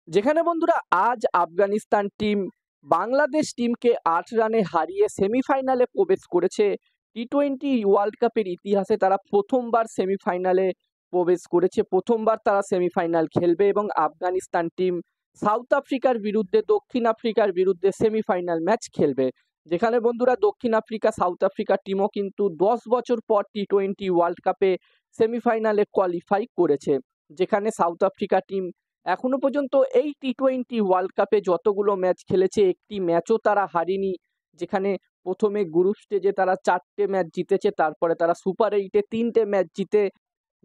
যেখানে বন্ধুরা আজ আফগানিস্তান টিম বাংলাদেশ টিমকে ৮ রানে হারিয়ে সেমিফাইনালে প্রবেশ করেছে। টি-টোয়েন্টি ওয়ার্ল্ড কাপের ইতিহাসে তারা প্রথমবার সেমিফাইনালে প্রবেশ করেছে। প্রথমবার তারা সেমিফাইনাল খেলবে এবং আফগানিস্তান টিম সাউথ আফ্রিকার বিরুদ্ধে দক্ষিণ আফ্রিকার বিরুদ্ধে সেমিফাইনাল ম্যাচ খেলবে। যেখানে বন্ধুরা দক্ষিণ আফ্রিকা সাউথ আফ্রিকা টিমও কিন্তু ১০ বছর পর টি-টোয়েন্টি ওয়ার্ল্ড কাপে সেমিফাইনালে কোয়ালিফাই করেছে। যেখানে সাউথ আফ্রিকা টিম এখনো পর্যন্ত এই টি-টোয়েন্টি ওয়ার্ল্ড কাপে যতগুলো ম্যাচ খেলেছে একটি ম্যাচও তারা হারেনি। যেখানে প্রথমে গ্রুপ স্টেজে তারা ৪টে ম্যাচ জিতেছে, তারপরে তারা সুপার 8-এ ৩টে ম্যাচ জিতে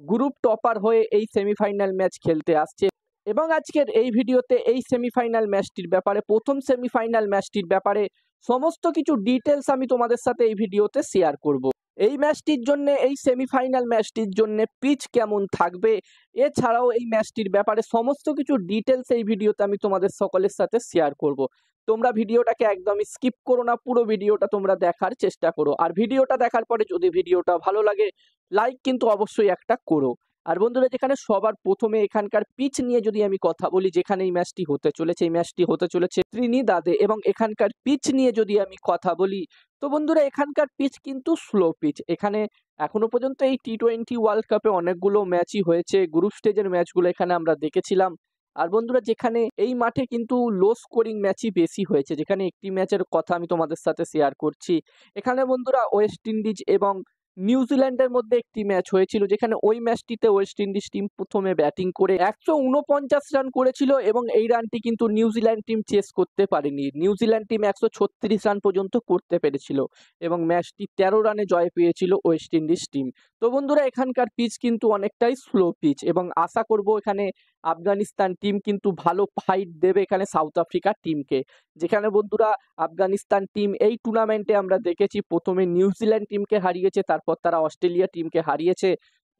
গ্রুপ টপার হয়ে এই সেমিফাইনাল ম্যাচ খেলতে আসছে। এবং আজকের এই ভিডিওতে এই সেমিফাইনাল ম্যাচটির ব্যাপারে, প্রথম সেমিফাইনাল ম্যাচটির ব্যাপারে সমস্ত কিছু ডিটেলস আমি তোমাদের সাথে এই ভিডিওতে শেয়ার করব। এই ম্যাচটির জন্য, এই সেমিফাইনাল ম্যাচটির জন্য পিচ কেমন থাকবে, এছাড়াও এই ম্যাচটির ব্যাপারে সমস্ত কিছু ডিটেলস এই ভিডিওতে আমি তোমাদের সকলের সাথে শেয়ার করব। তোমরা ভিডিওটাকে একদমই স্কিপ করো না, পুরো ভিডিওটা তোমরা দেখার চেষ্টা করো। আর ভিডিওটা দেখার পরে যদি ভিডিওটা ভালো লাগে লাইক কিন্তু অবশ্যই একটা করো। আর বন্ধুরা, যেখানে সবার প্রথমে এখানকার পিচ নিয়ে যদি আমি কথা বলি, যেখানে এই ম্যাচটি হতে চলেছে, এই ম্যাচটি হতে চলেছে ত্রিনিদাদে, এবং এখানকার পিচ নিয়ে যদি আমি কথা বলি তো বন্ধুরা এখানকার পিচ কিন্তু স্লো পিচ। এখানে এখনো পর্যন্ত এই টি-টোয়েন্টি ওয়ার্ল্ড কাপে অনেকগুলো ম্যাচই হয়েছে, গ্রুপ স্টেজের ম্যাচগুলো এখানে আমরা দেখেছিলাম। আর বন্ধুরা, যেখানে এই মাঠে কিন্তু লো স্কোরিং ম্যাচই বেশি হয়েছে। যেখানে একটি ম্যাচের কথা আমি তোমাদের সাথে শেয়ার করছি। এখানে বন্ধুরা ওয়েস্ট ইন্ডিজ এবং নিউজিল্যান্ডের মধ্যে একটি ম্যাচ হয়েছিল, যেখানে ওই ম্যাচটিতে ওয়েস্ট ইন্ডিজ টিম প্রথমে ব্যাটিং করে ১৪৯ রান করেছিল এবং এই রানটি কিন্তু নিউজিল্যান্ড টিম চেস করতে পারেনি। নিউজিল্যান্ড টিম ১৩৬ রান পর্যন্ত করতে পেরেছিল এবং ম্যাচটি ১৩ রানে জয় পেয়েছিল ওয়েস্ট ইন্ডিজ টিম। তো বন্ধুরা, এখানকার পিচ কিন্তু অনেকটাই স্লো পিচ এবং আশা করব এখানে আফগানিস্তান টিম কিন্তু ভালো ফাইট দেবে এখানে সাউথ আফ্রিকা টিমকে। যেখানে বন্ধুরা আফগানিস্তান টিম এই টুর্নামেন্টে আমরা দেখেছি প্রথমে নিউজিল্যান্ড টিমকে হারিয়েছে, তারপর তারা অস্ট্রেলিয়া টিমকে হারিয়েছে।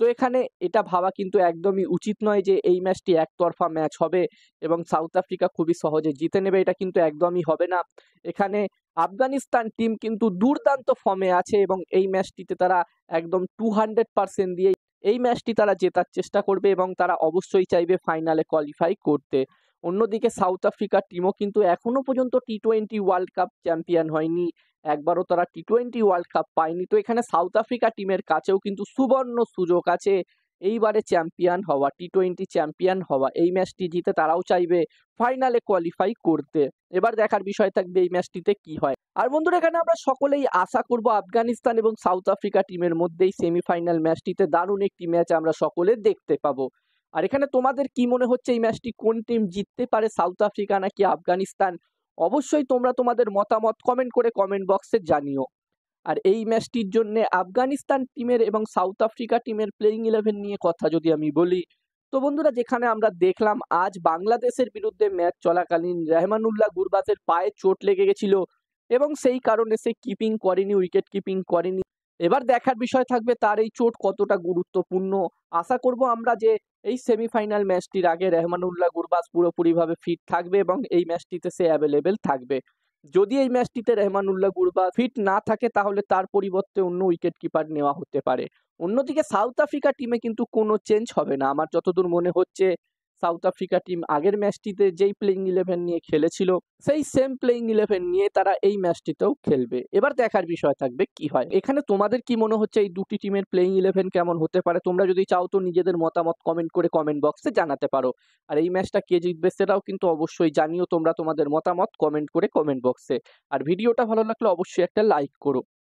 তো এখানে এটা ভাবা কিন্তু একদমই উচিত নয় যে এই ম্যাচটি একতরফা ম্যাচ হবে এবং সাউথ আফ্রিকা খুবই সহজে জিতে নেবে। এটা কিন্তু একদমই হবে না। এখানে আফগানিস্তান টিম কিন্তু দুর্দান্ত ফর্মে আছে এবং এই ম্যাচটিতে তারা একদম 200% দিয়ে এই ম্যাচটি তারা জেতার চেষ্টা করবে এবং তারা অবশ্যই চাইবে ফাইনালে কোয়ালিফাই করতে। অন্যদিকে সাউথ আফ্রিকার টিমও কিন্তু এখনো পর্যন্ত টি-টোয়েন্টি ওয়ার্ল্ড কাপ চ্যাম্পিয়ন হয়নি। একবারও তারা টি-টোয়েন্টি ওয়ার্ল্ড কাপ পায়নি। তো এখানে সাউথ আফ্রিকা টিমের কাছেও কিন্তু সুবর্ণ সুযোগ আছে এইবারে চ্যাম্পিয়ন হওয়া, টি-টোয়েন্টি চ্যাম্পিয়ন হওয়া। এই ম্যাচটি জিতে তারাও চাইবে ফাইনালে কোয়ালিফাই করতে। এবার দেখার বিষয় থাকবে এই ম্যাচটিতে কি হয়। আর বন্ধুরা, এখানে আমরা সকলেই আশা করব আফগানিস্তান এবং সাউথ আফ্রিকা টিমের মধ্যেই সেমিফাইনাল ম্যাচটিতে দারুণ একটি ম্যাচ আমরা সকলে দেখতে পাবো। আর এখানে তোমাদের কি মনে হচ্ছে এই ম্যাচটি কোন টিম জিততে পারে, সাউথ আফ্রিকা নাকি আফগানিস্তান? অবশ্যই তোমরা তোমাদের মতামত কমেন্ট করে কমেন্ট বক্সে জানিও। আর এই ম্যাচটির জন্য আফগানিস্তান টিমের এবং সাউথ আফ্রিকা টিমের প্লেইং 11 নিয়ে কথা যদি আমি বলি তো বন্ধুরা, যেখানে আমরা দেখলাম আজ বাংলাদেশের বিরুদ্ধে ম্যাচ চলাকালীন রেহমানুল্লাহ গুরবাজের পায়ে চোট লেগে গেছিল এবং সেই কারণে সে কিপিং করেনি, উইকেট কিপিং করেনি। এবার দেখার বিষয় থাকবে তার এই চোট কতটা গুরুত্বপূর্ণ। আশা করব আমরা যে এই সেমিফাইনাল ম্যাচটির আগে রেহমানুল্লাহ গুরবাজ পুরোপুরিভাবে ফিট থাকবে এবং এই ম্যাচটিতে সে অ্যাভেলেবেল থাকবে। যদি এই ম্যাচটিতে রেহমানুল্লাহ গুরবাজ ফিট না থাকে তাহলে তার পরিবর্তে অন্য উইকেট কিপার নেওয়া হতে পারে। অন্যদিকে সাউথ আফ্রিকা টিমে কিন্তু কোনো চেঞ্জ হবে না। আমার যতদূর মনে হচ্ছে সাউথ আফ্রিকা টিম আগের ম্যাচটিতে যেই প্লেইং 11 নিয়ে খেলেছিল সেই সেম প্লেইং 11 নিয়ে তারা এই ম্যাচটিতেও খেলবে। এবার দেখার বিষয় থাকবে কি হয়। এখানে তোমাদের কি মনে হচ্ছে এই দুটি টিমের প্লেইং 11 কেমন হতে পারে? তোমরা যদি চাও তো নিজেদের মতামত কমেন্ট করে কমেন্ট বক্সে জানাতে পারো। আর এই ম্যাচটা কে জিতবে সেটাও কিন্তু অবশ্যই জানিও তোমরা তোমাদের মতামত কমেন্ট করে কমেন্ট বক্সে। আর ভিডিওটা ভালো লাগলে অবশ্যই একটা লাইক করো।